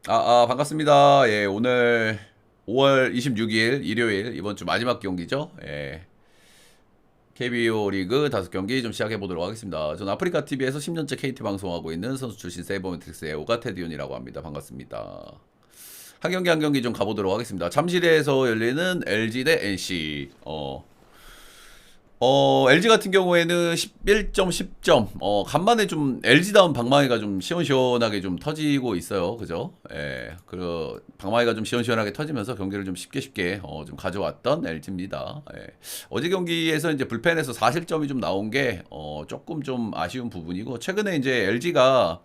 반갑습니다. 예, 오늘 5월 26일 일요일 이번 주 마지막 경기죠. 예, KBO 리그 5경기 좀 시작해 보도록 하겠습니다. 저는 아프리카 TV에서 10년째 KT 방송하고 있는 선수 출신 세이버매트릭스의 오가테디온이라고 합니다. 반갑습니다. 한 경기 한 경기 좀 가보도록 하겠습니다. 잠실에서 열리는 LG 대 NC. LG 같은 경우에는 11점, 10점. 간만에 좀 LG다운 방망이가 좀 시원시원하게 좀 터지고 있어요. 그죠? 예. 방망이가 좀 시원시원하게 터지면서 경기를 좀 쉽게 좀 가져왔던 LG입니다. 예. 어제 경기에서 이제 불펜에서 4실점이 좀 나온 게, 조금 좀 아쉬운 부분이고, 최근에 이제 LG가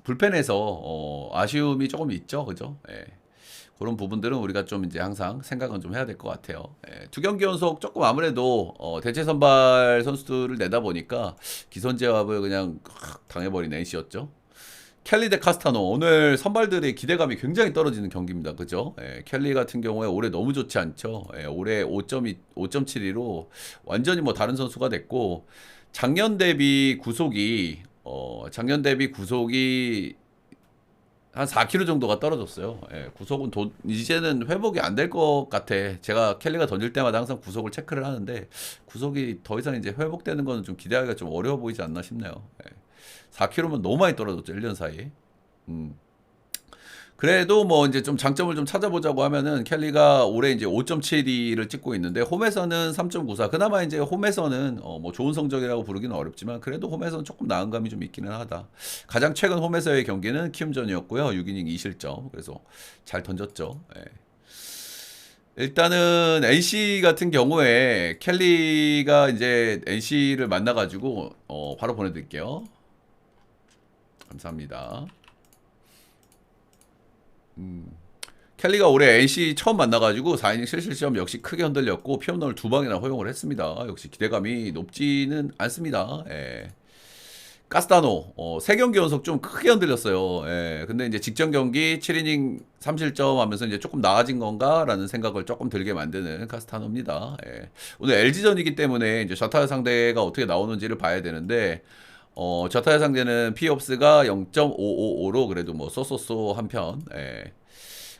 불펜에서, 아쉬움이 조금 있죠. 그죠? 예. 그런 부분들은 우리가 좀 이제 항상 생각은 좀 해야 될 것 같아요. 예, 두 경기 연속 조금 아무래도 대체 선발 선수들을 내다 보니까 기선제압을 그냥 확 당해버린 NC였죠. 켈리 대 카스타노 오늘 선발들의 기대감이 굉장히 떨어지는 경기입니다. 그죠? 예, 켈리 같은 경우에 올해 너무 좋지 않죠. 예, 올해 5.72로 완전히 뭐 다른 선수가 됐고 작년 대비 구속이 한 4kg 정도가 떨어졌어요. 예, 구속은 이제는 회복이 안 될 것 같아. 제가 켈리가 던질 때마다 항상 구속을 체크를 하는데 구속이 더 이상 이제 회복되는 거는 좀 기대하기가 좀 어려워 보이지 않나 싶네요. 예. 4kg면 너무 많이 떨어졌죠. 1년 사이에. 음. 그래도 뭐 이제 좀 장점을 좀 찾아보자고 하면은 켈리가 올해 이제 5.72를 찍고 있는데 홈에서는 3.94. 그나마 이제 홈에서는 뭐 좋은 성적이라고 부르기는 어렵지만 그래도 홈에서는 조금 나은 감이 좀 있기는 하다. 가장 최근 홈에서의 경기는 키움전이었고요. 6이닝 2실점. 그래서 잘 던졌죠. 예. 일단은 NC 같은 경우에 켈리가 이제 NC를 만나가지고 바로 보내드릴게요. 감사합니다. 켈리가 올해 NC 처음 만나가지고 4이닝 실실점 역시 크게 흔들렸고 피홈런을 두 방이나 허용을 했습니다. 역시 기대감이 높지는 않습니다. 예. 가스타노 3경기 연속 좀 크게 흔들렸어요. 예. 근데 이제 직전 경기 7이닝 3실점 하면서 이제 조금 나아진 건가라는 생각을 조금 들게 만드는 카스타노입니다. 예. 오늘 LG전이기 때문에 이제 좌타 상대가 어떻게 나오는지를 봐야 되는데 좌타의 상대는 피옵스가 0.555로 그래도 뭐 쏘쏘쏘 한편. 예.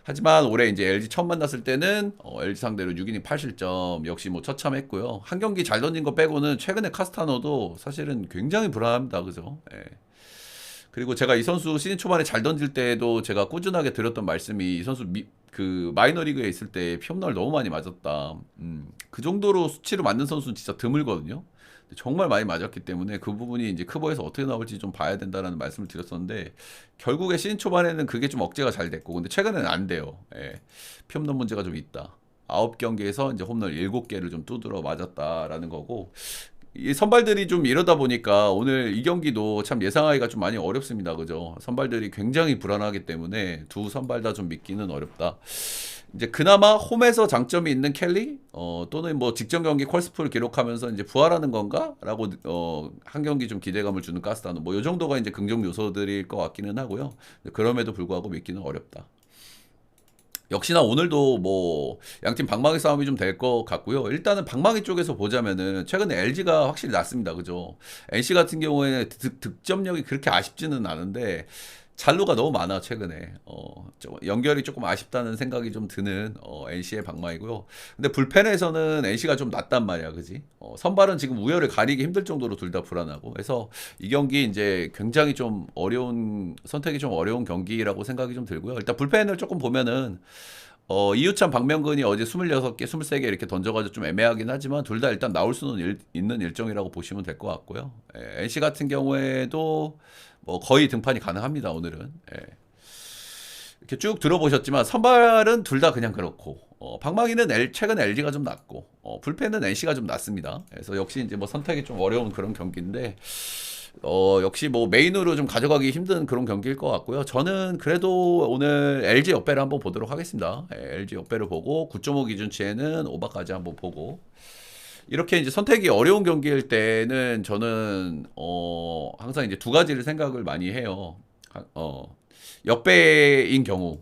하지만 올해 이제 LG 처음 만났을 때는 LG 상대로 6이닝 8실점 역시 뭐 처참했고요. 한 경기 잘 던진 거 빼고는 최근에 카스타노도 사실은 굉장히 불안합니다. 그죠? 예. 그리고 제가 이 선수 시즌 초반에 잘 던질 때도 제가 꾸준하게 드렸던 말씀이 이 선수 그 마이너리그에 있을 때 피홈런을 너무 많이 맞았다. 그 정도로 수치로 맞는 선수는 진짜 드물거든요. 정말 많이 맞았기 때문에 그 부분이 이제 크보에서 어떻게 나올지 좀 봐야 된다라는 말씀을 드렸었는데 결국에 시즌 초반에는 그게 좀 억제가 잘 됐고 근데 최근에는 안 돼요. 예. 피홈런 문제가 좀 있다. 9경기에서 이제 홈런 7개를 좀 두드러 맞았다라는 거고 이 선발들이 좀 이러다 보니까 오늘 이 경기도 참 예상하기가 좀 많이 어렵습니다. 그죠? 선발들이 굉장히 불안하기 때문에 두 선발 다 좀 믿기는 어렵다. 이제 그나마 홈에서 장점이 있는 켈리 또는 뭐 직전 경기 콜스프를 기록하면서 이제 부활하는 건가라고 한 경기 좀 기대감을 주는 가스타는 뭐 이 정도가 이제 긍정 요소들일 것 같기는 하고요. 그럼에도 불구하고 믿기는 어렵다. 역시나 오늘도 뭐 양팀 방망이 싸움이 좀 될 것 같고요. 일단은 방망이 쪽에서 보자면은 최근에 LG가 확실히 낫습니다. 그죠? NC 같은 경우에는 득점력이 그렇게 아쉽지는 않은데 잔루가 너무 많아 최근에 좀 연결이 조금 아쉽다는 생각이 좀 드는 NC의 방망이고요. 근데 불펜에서는 NC가 좀 낫단 말이야, 그지? 선발은 지금 우열을 가리기 힘들 정도로 둘 다 불안하고, 그래서 이 경기 이제 굉장히 좀 어려운 선택이 좀 어려운 경기라고 생각이 좀 들고요. 일단 불펜을 조금 보면은 이유찬 박명근이 어제 26개, 23개 이렇게 던져가지고 좀 애매하긴 하지만 둘 다 일단 나올 수는 있는 일정이라고 보시면 될 것 같고요. NC 같은 경우에도 뭐 거의 등판이 가능합니다, 오늘은. 예. 이렇게 쭉 들어보셨지만 선발은 둘 다 그냥 그렇고 방망이는 최근 LG가 좀 낫고 불펜은 NC가 좀 낫습니다. 그래서 역시 이제 뭐 선택이 좀 어려운 그런 경기인데 역시 뭐 메인으로 좀 가져가기 힘든 그런 경기일 것 같고요. 저는 그래도 오늘 LG 역배를 한번 보도록 하겠습니다. LG 역배를 보고 9.5 기준치에는 오바까지 한번 보고 이렇게 이제 선택이 어려운 경기일 때는 저는 항상 이제 두 가지를 생각을 많이 해요. 역배인 경우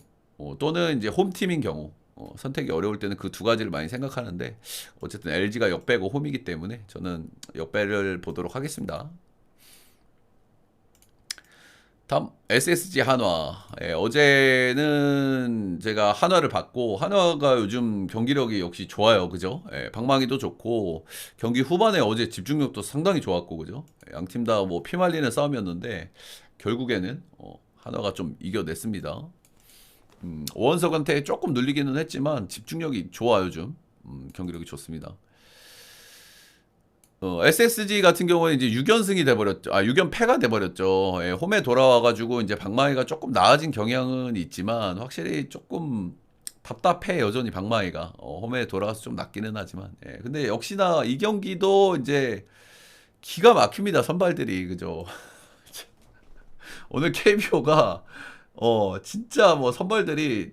또는 이제 홈팀인 경우 선택이 어려울 때는 그 두 가지를 많이 생각하는데 어쨌든 LG가 역배고 홈이기 때문에 저는 역배를 보도록 하겠습니다. 다음 SSG 한화. 예, 어제는 제가 한화를 봤고 한화가 요즘 경기력이 역시 좋아요. 그죠? 예, 방망이도 좋고 경기 후반에 어제 집중력도 상당히 좋았고 그죠? 양 팀 다 뭐 피말리는 싸움이었는데 결국에는 한화가 좀 이겨냈습니다. 오원석한테 조금 눌리기는 했지만 집중력이 좋아요. 요즘 경기력이 좋습니다. SSG 같은 경우에 이제 6연승이 돼버렸죠. 6연패가 돼버렸죠. 예, 홈에 돌아와가지고 이제 방망이가 조금 나아진 경향은 있지만 확실히 조금 답답해 여전히 방망이가. 홈에 돌아와서 좀 낫기는 하지만. 예, 근데 역시나 이 경기도 이제 기가 막힙니다 선발들이 그죠. 오늘 KBO가 진짜 뭐 선발들이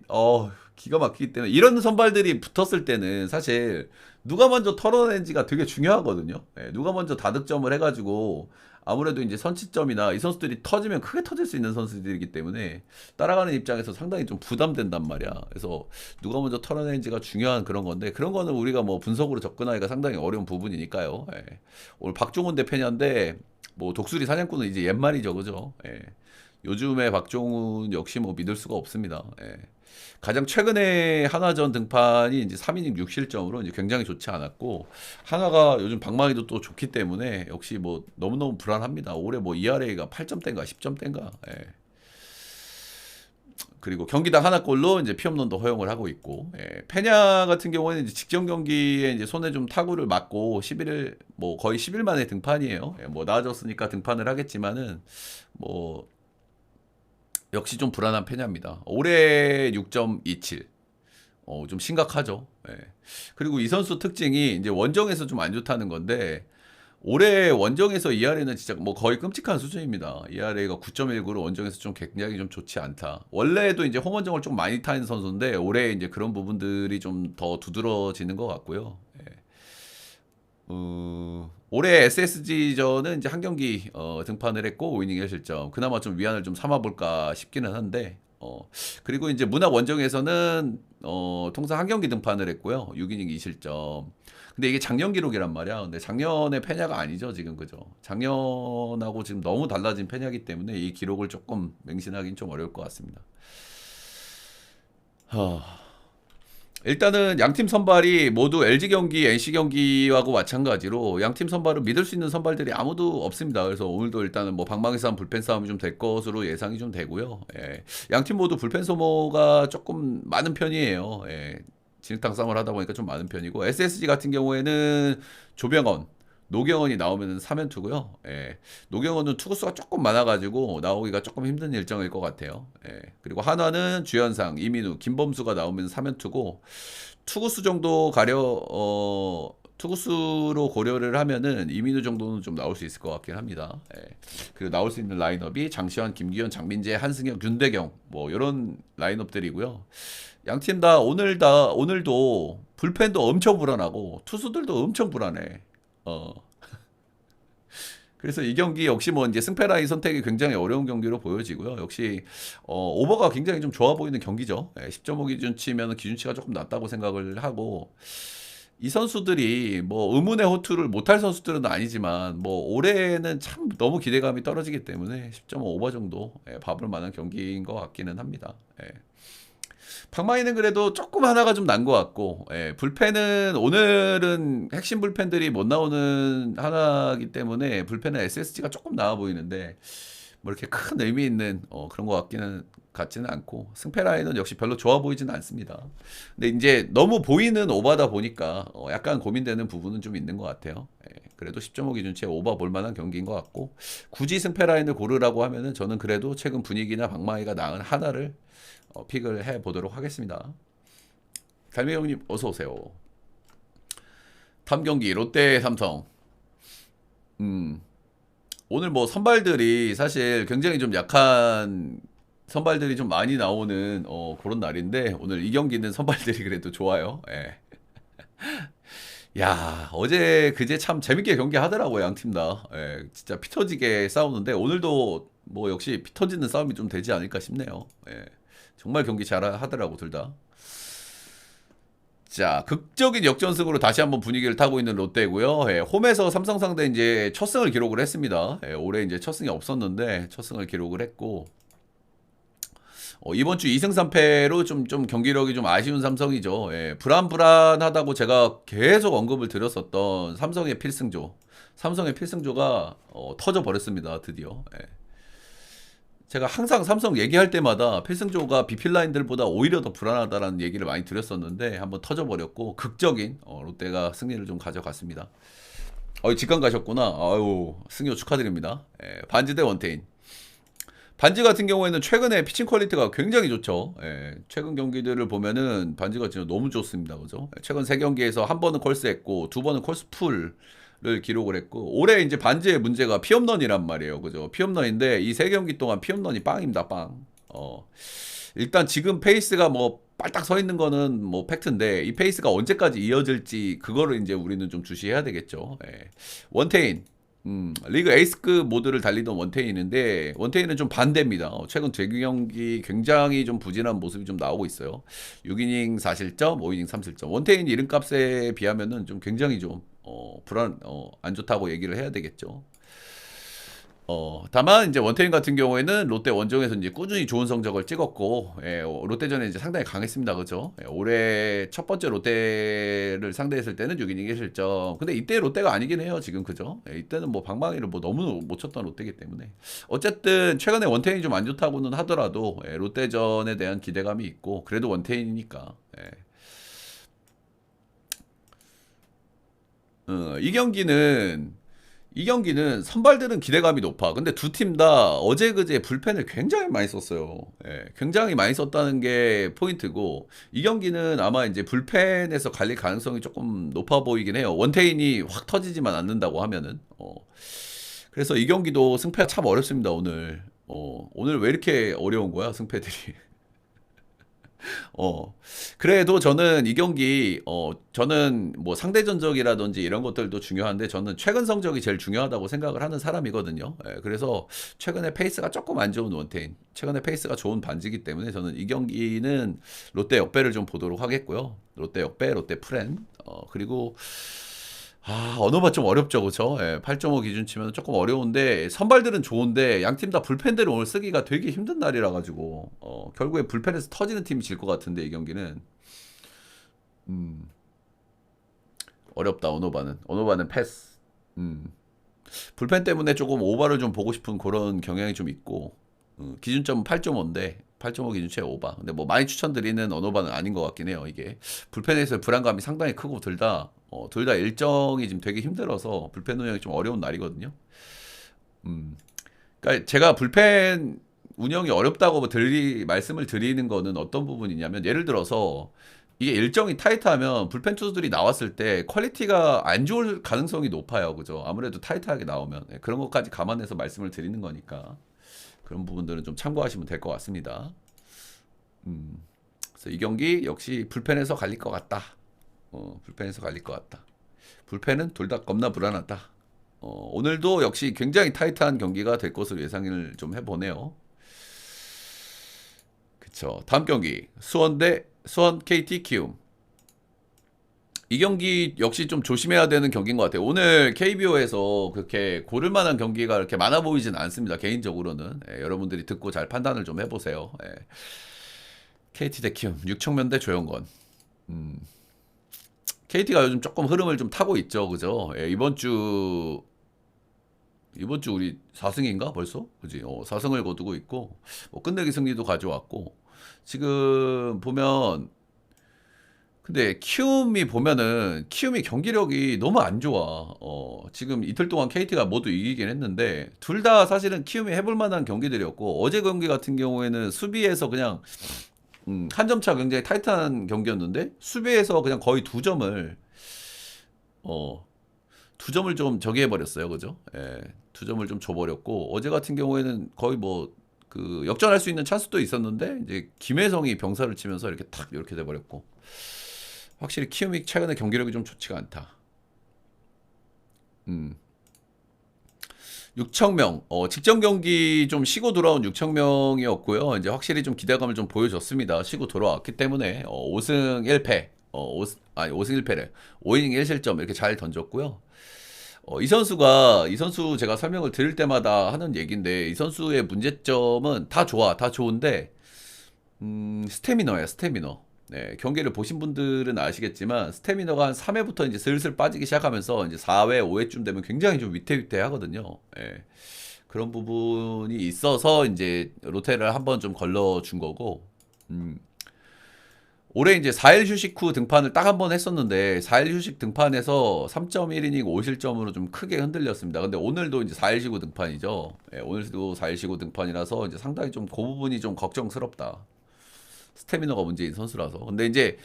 기가 막히기 때문에 이런 선발들이 붙었을 때는 사실 누가 먼저 털어낸지가 되게 중요하거든요. 예, 누가 먼저 다득점을 해가지고 아무래도 이제 선취점이나 이 선수들이 터지면 크게 터질 수 있는 선수들이기 때문에 따라가는 입장에서 상당히 좀 부담된단 말이야. 그래서 누가 먼저 털어내는지가 중요한 그런 건데 그런 거는 우리가 뭐 분석으로 접근하기가 상당히 어려운 부분이니까요. 예. 오늘 박종훈 대표냐인데 뭐 독수리 사냥꾼은 이제 옛말이죠, 그죠? 예. 요즘에 박종훈 역시 뭐 믿을 수가 없습니다. 예. 가장 최근에 한화전 등판이 이제 3이닝 6실점으로 이제 굉장히 좋지 않았고 한화가 요즘 방망이도 또 좋기 때문에 역시 뭐 너무너무 불안합니다. 올해 뭐 ERA가 8점대인가 10점대인가. 예. 그리고 경기당 하나 골로 이제 피홈런도 허용을 하고 있고 페냐 같은 경우에는 이제 직전 경기에 이제 손에 좀 타구를 맞고 11일 뭐 거의 10일 만에 등판이에요. 뭐 나아졌으니까 등판을 하겠지만은 뭐 역시 좀 불안한 패냐입니다. 올해 6.27. 좀 심각하죠. 예. 그리고 이 선수 특징이 이제 원정에서 좀 안 좋다는 건데 올해 원정에서 ERA는 진짜 뭐 거의 끔찍한 수준입니다. ERA가 9.19로 원정에서 좀 굉장히 좀 좋지 않다. 원래도 이제 홈원정을 좀 많이 타는 선수인데 올해 이제 그런 부분들이 좀 더 두드러지는 것 같고요. 예. 올해 SSG전은 이제 한 경기 등판을 했고 5이닝 1실점. 그나마 좀 위안을 좀 삼아볼까 싶기는 한데 그리고 이제 문학 원정에서는 통상 한 경기 등판을 했고요. 6이닝 2실점. 근데 이게 작년 기록이란 말이야. 근데 작년의 패냐가 아니죠, 지금 그죠? 작년하고 지금 너무 달라진 패냐기 때문에 이 기록을 조금 맹신하기는 좀 어려울 것 같습니다. 일단은 양팀 선발이 모두 LG 경기, NC 경기하고 마찬가지로 양팀 선발을 믿을 수 있는 선발들이 아무도 없습니다. 그래서 오늘도 일단은 뭐 방망이 싸움, 불펜 싸움이 좀 될 것으로 예상이 좀 되고요. 예. 양팀 모두 불펜 소모가 조금 많은 편이에요. 예. 진흙탕 싸움을 하다 보니까 좀 많은 편이고 SSG 같은 경우에는 조병헌, 노경원이 나오면 3연투고요. 예. 노경원은 투구수가 조금 많아가지고 나오기가 조금 힘든 일정일 것 같아요. 예. 그리고 한화는 주현상, 이민우, 김범수가 나오면 3연투고 투구수 정도 투구수로 고려를 하면은 이민우 정도는 좀 나올 수 있을 것 같긴 합니다. 예. 그리고 나올 수 있는 라인업이 장시환, 김기현, 장민재, 한승혁, 윤대경 뭐 이런 라인업들이고요. 양 팀 다 오늘도 불펜도 엄청 불안하고 투수들도 엄청 불안해. 어. 그래서 이 경기 역시 뭐 이제 승패 라인 선택이 굉장히 어려운 경기로 보여지고요. 역시 오버가 굉장히 좀 좋아 보이는 경기죠. 10.5 기준치면 기준치가 조금 낮다고 생각을 하고 이 선수들이 뭐 의문의 호투를 못할 선수들은 아니지만 뭐 올해는 참 너무 기대감이 떨어지기 때문에 10.5 오버 정도 봐볼 만한 경기인 것 같기는 합니다. 예. 방망이는 그래도 조금 하나가 좀 난 것 같고 불펜은 오늘은 핵심 불펜들이 못 나오는 하나이기 때문에 불펜은 SSG가 조금 나아 보이는데 뭐 이렇게 큰 의미 있는 그런 것 같지는 않고 승패 라인은 역시 별로 좋아 보이지는 않습니다. 근데 이제 너무 보이는 오바다 보니까 약간 고민되는 부분은 좀 있는 것 같아요. 그래도 10.5 기준치에 오바 볼 만한 경기인 것 같고 굳이 승패 라인을 고르라고 하면은 저는 그래도 최근 분위기나 방망이가 나은 하나를 픽을 해 보도록 하겠습니다. 갈매 형님 어서 오세요. 다음 경기 롯데 삼성. 오늘 뭐 선발들이 사실 굉장히 좀 약한 선발들이 좀 많이 나오는 그런 날인데 오늘 이 경기는 선발들이 그래도 좋아요. 예. 야 어제 그제 참 재밌게 경기 하더라고요 양 팀 다. 예, 진짜 피 터지게 싸우는데 오늘도 뭐 역시 피 터지는 싸움이 좀 되지 않을까 싶네요. 예. 정말 경기 잘 하더라고 둘 다. 자, 극적인 역전승으로 다시 한번 분위기를 타고 있는 롯데고요. 예, 홈에서 삼성 상대 이제 첫 승을 기록을 했습니다. 예, 올해 이제 첫 승이 없었는데 첫 승을 기록을 했고 이번 주 2승 3패로 좀 경기력이 좀 아쉬운 삼성이죠. 예, 불안불안하다고 제가 계속 언급을 드렸었던 삼성의 필승조. 삼성의 필승조가 터져 버렸습니다. 드디어. 예. 제가 항상 삼성 얘기할 때마다 필승조가 비필라인들보다 오히려 더 불안하다라는 얘기를 많이 드렸었는데 한번 터져버렸고 극적인 롯데가 승리를 좀 가져갔습니다. 직관 가셨구나. 아유 승효 축하드립니다. 예, 반지 대 원태인. 반지 같은 경우에는 최근에 피칭 퀄리티가 굉장히 좋죠. 예, 최근 경기들을 보면은 반지가 진짜 너무 좋습니다. 그죠? 최근 3경기에서 한 번은 콜스했고 두 번은 콜스 풀을 기록을 했고 올해 이제 반지의 문제가 피홈런이란 말이에요. 그죠? 피홈런인데 이 3경기 동안 피홈런이 빵입니다. 빵. 일단 지금 페이스가 뭐 빨딱 서 있는 거는 뭐 팩트인데 이 페이스가 언제까지 이어질지 그거를 이제 우리는 좀 주시해야 되겠죠. 예. 원태인 리그 에이스급 모드를 달리던 원태인인데 원태인은 좀 반대입니다. 최근 재경기 굉장히 좀 부진한 모습이 좀 나오고 있어요. 6이닝 4실점, 5이닝 3실점. 원태인 이름값에 비하면은 좀 굉장히 좀 안 좋다고 얘기를 해야 되겠죠. 다만 이제 원태인 같은 경우에는 롯데 원정에서 이제 꾸준히 좋은 성적을 찍었고, 롯데전에 이제 상당히 강했습니다. 그죠? 올해 첫 번째 롯데를 상대했을 때는 6이닝 1실점. 근데 이때 롯데가 아니긴 해요. 지금 그죠? 이때는 뭐 방망이를 뭐 너무 못 쳤던 롯데이기 때문에. 어쨌든 최근에 원태인이 좀 안 좋다고는 하더라도 롯데전에 대한 기대감이 있고, 그래도 원태인이니까. 이 경기는 선발들은 기대감이 높아. 근데 두 팀 다 어제 그제 불펜을 굉장히 많이 썼어요. 예, 굉장히 많이 썼다는 게 포인트고 이 경기는 아마 이제 불펜에서 갈릴 가능성이 조금 높아 보이긴 해요. 원태인이 확 터지지만 않는다고 하면은. 그래서 이 경기도 승패가 참 어렵습니다. 오늘 왜 이렇게 어려운 거야 승패들이? 그래도 저는 이 경기, 저는 뭐 상대 전적이라든지 이런 것들도 중요한데 저는 최근 성적이 제일 중요하다고 생각을 하는 사람이거든요. 그래서 최근에 페이스가 조금 안 좋은 원태인, 최근에 페이스가 좋은 반지기 때문에 저는 이 경기는 롯데 역배를 좀 보도록 하겠고요. 롯데 역배, 롯데 프렌, 그리고 언어가 좀 어렵죠, 그쵸? 8.5 기준 치면 조금 어려운데, 선발들은 좋은데, 양 팀 다 불펜들을 오늘 쓰기가 되게 힘든 날이라 가지고, 결국에 불펜에서 터지는 팀이 질 것 같은데, 이 경기는. 음, 어렵다, 언어바는. 언어바는 패스. 음, 불펜 때문에 조금 오바를 좀 보고 싶은 그런 경향이 좀 있고, 기준점은 8.5인데, 8.5 기준치에 오바. 근데 뭐 많이 추천드리는 언어바는 아닌 것 같긴 해요, 이게. 불펜에서의 불안감이 상당히 크고, 둘 다 일정이 지금 되게 힘들어서 불펜 운영이 좀 어려운 날이거든요. 음. 그러니까 제가 불펜 운영이 어렵다고 말씀을 드리는 거는 어떤 부분이냐면 예를 들어서 이게 일정이 타이트하면 불펜 투수들이 나왔을 때 퀄리티가 안 좋을 가능성이 높아요. 그죠? 아무래도 타이트하게 나오면 그런 것까지 감안해서 말씀을 드리는 거니까 그런 부분들은 좀 참고하시면 될 것 같습니다. 그래서 이 경기 역시 불펜에서 갈릴 것 같다. 불펜에서 갈릴 것 같다. 불펜은 둘 다 겁나 불안하다. 오늘도 역시 굉장히 타이트한 경기가 될 것으로 예상을 좀 해보네요. 그쵸. 다음 경기 수원 KT 키움. 이 경기 역시 좀 조심해야 되는 경기인 것 같아요. 오늘 KBO에서 그렇게 고를 만한 경기가 이렇게 많아 보이진 않습니다. 개인적으로는. 여러분들이 듣고 잘 판단을 좀 해보세요. KT 대 키움, 육청면 대 조영건. KT가 요즘 조금 흐름을 좀 타고 있죠. 그죠? 이번 주 우리 4승인가 벌써? 그지? 4승을 거두고 있고, 뭐 끝내기 승리도 가져왔고, 지금 보면, 근데 키움이 경기력이 너무 안 좋아. 지금 이틀 동안 KT가 모두 이기긴 했는데, 둘 다 사실은 키움이 해볼 만한 경기들이었고, 어제 경기 같은 경우에는 수비에서 그냥, 한 점 차 굉장히 타이트한 경기였는데, 수비에서 그냥 거의 어, 2점을 좀 저기 해버렸어요. 그죠? 두 점을 좀 줘버렸고, 어제 같은 경우에는 거의 뭐, 역전할 수 있는 찬스도 있었는데, 이제 김혜성이 병사를 치면서 이렇게 돼버렸고, 확실히 키움이 최근에 경기력이 좀 좋지가 않다. 6천명, 직전 경기 좀 쉬고 돌아온 6천명이었고요. 이제 확실히 좀 기대감을 좀 보여줬습니다. 쉬고 돌아왔기 때문에 5승 1패. 아니 5승 1패래. 5이닝 1실점 이렇게 잘 던졌고요. 이 선수 제가 설명을 드릴 때마다 하는 얘기인데, 이 선수의 문제점은 다 좋아, 다 좋은데, 스태미너야, 스태미너. 네, 경기를 보신 분들은 아시겠지만, 스태미너가 한 3회부터 이제 슬슬 빠지기 시작하면서, 이제 4회, 5회쯤 되면 굉장히 좀 위태위태 하거든요. 예, 그런 부분이 있어서, 이제, 로테를 한번 좀 걸러준 거고, 음, 올해 이제 4일 휴식 후 등판을 딱 한 번 했었는데 4일 휴식 등판에서 3.1이닝 5실점으로 좀 크게 흔들렸습니다. 근데 오늘도 이제 4일 쉬고 등판이죠. 예, 오늘도 4일 쉬고 등판이라서 이제 상당히 좀 그 부분이 좀 걱정스럽다. 스태미너가 문제인 선수라서. 근데 이제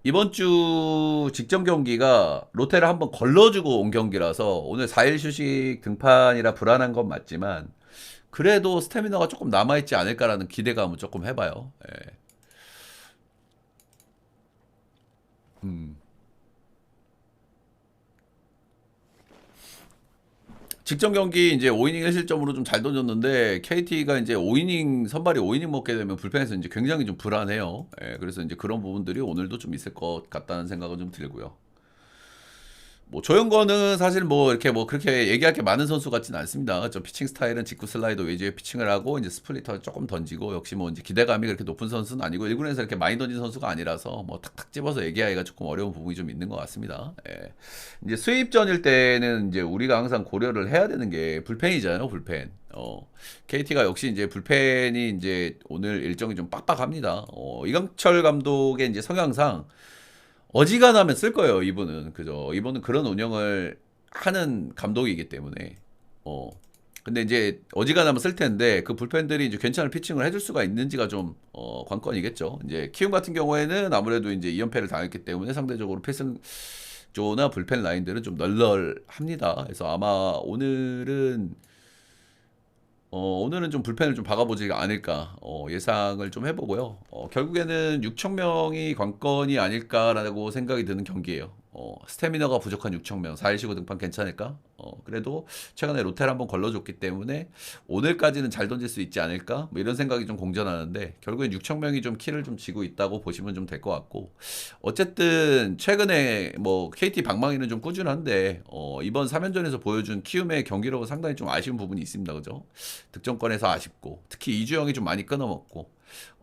이번 주 직전 경기가 롯데를 한번 걸러주고 온 경기라서 오늘 4일 휴식 등판이라 불안한 건 맞지만 그래도 스태미너가 조금 남아있지 않을까라는 기대감은 조금 해봐요. 예. 음. 직전 경기 이제 5이닝 1실점으로 좀 잘 던졌는데 KT가 이제 5이닝 선발이 5이닝 먹게 되면 불펜에서 이제 굉장히 좀 불안해요. 예, 그래서 이제 그런 부분들이 오늘도 좀 있을 것 같다는 생각은 좀 들고요. 뭐 조영건은 사실 뭐 이렇게 뭐 그렇게 얘기할 게 많은 선수 같지는 않습니다. 저 피칭 스타일은 직구 슬라이더 위주의 피칭을 하고 이제 스플리터 조금 던지고 역시 뭐 이제 기대감이 그렇게 높은 선수는 아니고 1군에서 이렇게 많이 던진 선수가 아니라서 뭐 탁탁 집어서 얘기하기가 조금 어려운 부분이 좀 있는 것 같습니다. 예. 이제 수입전일 때는 이제 우리가 항상 고려를 해야 되는 게 불펜이잖아요, 불펜. KT가 역시 이제 불펜이 이제 오늘 일정이 좀 빡빡합니다. 이강철 감독의 이제 성향상 어지간하면 쓸 거예요, 이분은. 그죠? 이분은 그런 운영을 하는 감독이기 때문에. 어. 근데 이제 어지간하면 쓸 텐데 그 불펜들이 이제 괜찮은 피칭을 해줄 수가 있는지가 좀 관건이겠죠. 이제 키움 같은 경우에는 아무래도 이제 2연패를 당했기 때문에 상대적으로 필승조나 불펜 라인들은 좀 널널합니다. 그래서 아마 오늘은 좀 불펜을 좀 박아보지 않을까 예상을 좀 해보고요. 결국에는 6천 명이 관건이 아닐까라고 생각이 드는 경기예요. 스태미너가 부족한 6천 명, 4일 쉬고 등판 괜찮을까? 그래도 최근에 롯데를 한번 걸러줬기 때문에 오늘까지는 잘 던질 수 있지 않을까? 뭐 이런 생각이 좀 공전하는데 결국엔 6천 명이 좀 키를 좀 쥐고 있다고 보시면 좀 될 것 같고 어쨌든 최근에 뭐 KT 방망이는 좀 꾸준한데 이번 3연전에서 보여준 키움의 경기력은 상당히 좀 아쉬운 부분이 있습니다. 그죠? 득점권에서 아쉽고 특히 이주영이 좀 많이 끊어먹고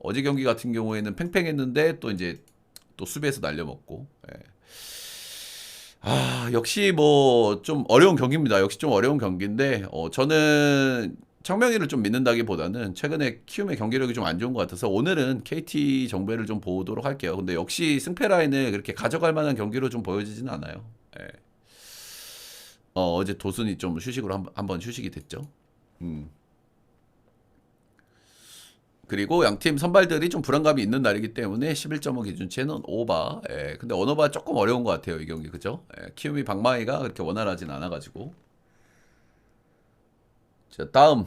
어제 경기 같은 경우에는 팽팽했는데 또 이제 또 수비에서 날려먹고 예. 역시 뭐 좀 어려운 경기입니다. 역시 좀 어려운 경기인데 저는 청명이를 좀 믿는다기보다는 최근에 키움의 경기력이 좀 안 좋은 것 같아서 오늘은 KT 정배를 좀 보도록 할게요. 근데 역시 승패 라인을 그렇게 가져갈 만한 경기로 좀 보여지진 않아요. 예. 어제 도순이 좀 휴식으로 한번 휴식이 됐죠. 음. 그리고 양팀 선발들이 좀 불안감이 있는 날이기 때문에 11.5 기준치에는 오바. 예, 근데 언어바 조금 어려운 것 같아요, 이 경기. 그죠? 예, 키움이 방망이가 그렇게 원활하진 않아가지고. 자, 다음.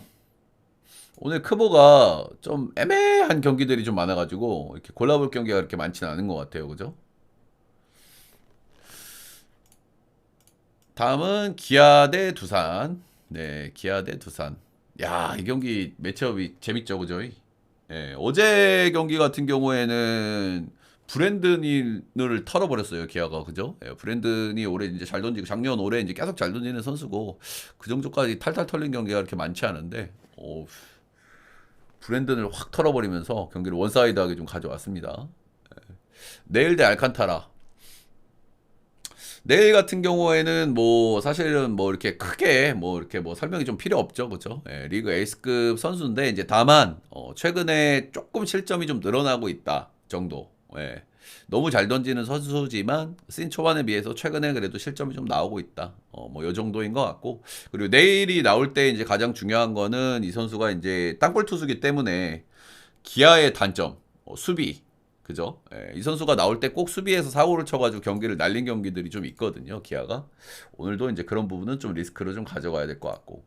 오늘 크보가 좀 애매한 경기들이 좀 많아가지고, 이렇게 골라볼 경기가 그렇게 많지는 않은 것 같아요. 그죠? 다음은 기아 대 두산. 네, 기아 대 두산. 야, 이 경기 매치업이 재밌죠, 그죠? 예, 어제 경기 같은 경우에는 브랜든을 털어버렸어요, 기아가. 그죠? 예, 브랜든이 올해 이제 잘 던지고, 작년 올해 이제 계속 잘 던지는 선수고, 그 정도까지 탈탈 털린 경기가 그렇게 많지 않은데, 브랜든을 확 털어버리면서 경기를 원사이드하게 좀 가져왔습니다. 내일 대 알칸타라. 내일 같은 경우에는 뭐 사실은 뭐 이렇게 크게 뭐 이렇게 뭐 설명이 좀 필요 없죠, 그죠? 예, 리그 에이스급 선수인데 이제 다만 최근에 조금 실점이 좀 늘어나고 있다 정도. 예. 너무 잘 던지는 선수지만 시즌 초반에 비해서 최근에 그래도 실점이 좀 나오고 있다. 뭐 요 정도인 것 같고 그리고 내일이 나올 때 이제 가장 중요한 거는 이 선수가 이제 땅볼 투수기 때문에 기아의 단점 수비. 그죠? 예, 이 선수가 나올 때 꼭 수비에서 사고를 쳐가지고 경기를 날린 경기들이 좀 있거든요, 기아가. 오늘도 이제 그런 부분은 좀 리스크를 좀 가져가야 될 것 같고.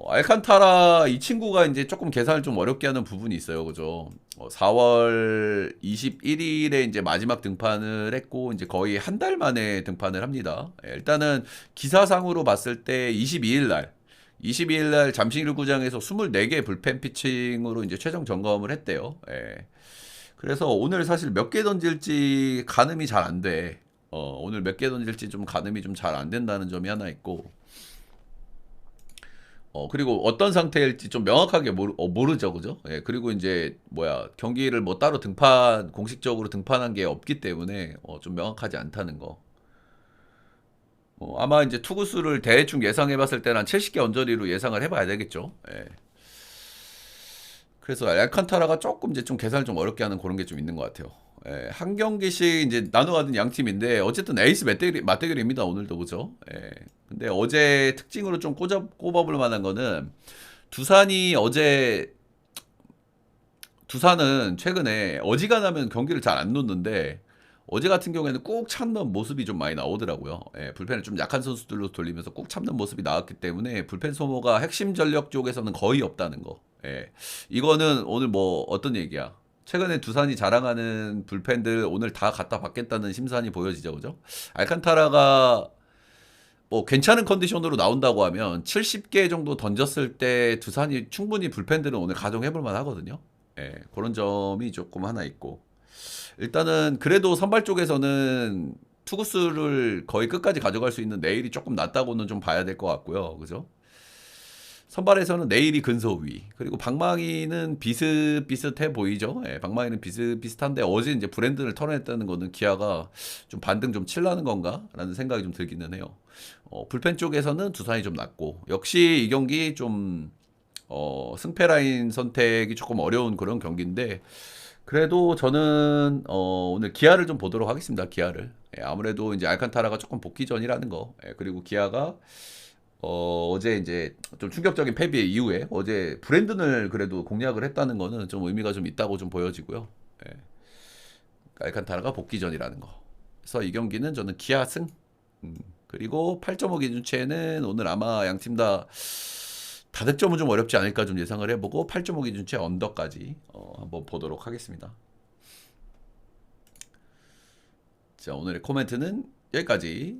알칸타라 이 친구가 이제 조금 계산을 좀 어렵게 하는 부분이 있어요, 그죠? 4월 21일에 이제 마지막 등판을 했고, 이제 거의 한 달 만에 등판을 합니다. 예, 일단은 기사상으로 봤을 때 22일 날 잠실구장에서 24개 불펜 피칭으로 이제 최종 점검을 했대요. 예. 그래서 오늘 사실 몇 개 던질지 가늠이 잘 안 돼. 오늘 몇 개 던질지 좀 가늠이 좀 잘 안 된다는 점이 하나 있고, 그리고 어떤 상태일지 좀 명확하게 모르죠, 그죠? 예, 그리고 이제 뭐야 경기를 뭐 따로 공식적으로 등판한 게 없기 때문에 좀 명확하지 않다는 거. 아마 이제 투구수를 대충 예상해봤을 때는 한 70개 언저리로 예상을 해봐야 되겠죠. 예. 그래서 알칸타라가 조금 이제 좀 계산을 좀 어렵게 하는 그런 게 좀 있는 것 같아요. 예, 한 경기씩 이제 나눠가는 양 팀인데 어쨌든 에이스 맞대결입니다 오늘도 그죠? 예. 근데 어제 특징으로 좀 꼽아볼 만한 거는 두산이 어제 두산은 최근에 어지간하면 경기를 잘 안 놓는데 어제 같은 경우에는 꾹 참는 모습이 좀 많이 나오더라고요. 예, 불펜을 좀 약한 선수들로 돌리면서 꾹 참는 모습이 나왔기 때문에 불펜 소모가 핵심 전력 쪽에서는 거의 없다는 거. 예, 이거는 오늘 뭐 어떤 얘기야? 최근에 두산이 자랑하는 불펜들 오늘 다 갖다 받겠다는 심산이 보여지죠, 그죠? 알칸타라가 뭐 괜찮은 컨디션으로 나온다고 하면 70개 정도 던졌을 때 두산이 충분히 불펜들은 오늘 가동해 볼 만하거든요. 예, 그런 점이 조금 하나 있고. 일단은 그래도 선발 쪽에서는 투구수를 거의 끝까지 가져갈 수 있는 내일이 조금 낮다고는 좀 봐야 될 것 같고요. 그죠? 선발에서는 내일이 근소위. 그리고 방망이는 비슷비슷해 보이죠? 예, 방망이는 비슷비슷한데 어제 이제 브랜든을 털어냈다는 거는 기아가 좀 반등 좀 칠라는 건가? 라는 생각이 좀 들기는 해요. 불펜 쪽에서는 두산이 좀 낮고. 역시 이 경기 좀, 승패 라인 선택이 조금 어려운 그런 경기인데, 그래도 저는 오늘 기아를 좀 보도록 하겠습니다. 기아를. 예, 아무래도 이제 알칸타라가 조금 복귀 전이라는 거. 예, 그리고 기아가 어제 이제 좀 충격적인 패배 이후에 어제 브랜든을 그래도 공략을 했다는 거는 좀 의미가 좀 있다고 좀 보여지고요. 예, 알칸타라가 복귀 전이라는 거. 그래서 이 경기는 저는 기아 승. 그리고 8.5 기준치에는 오늘 아마 양 팀 다 다득점은 좀 어렵지 않을까 좀 예상을 해보고 8.5 기준치 언더까지 한번 보도록 하겠습니다. 자, 오늘의 코멘트는 여기까지.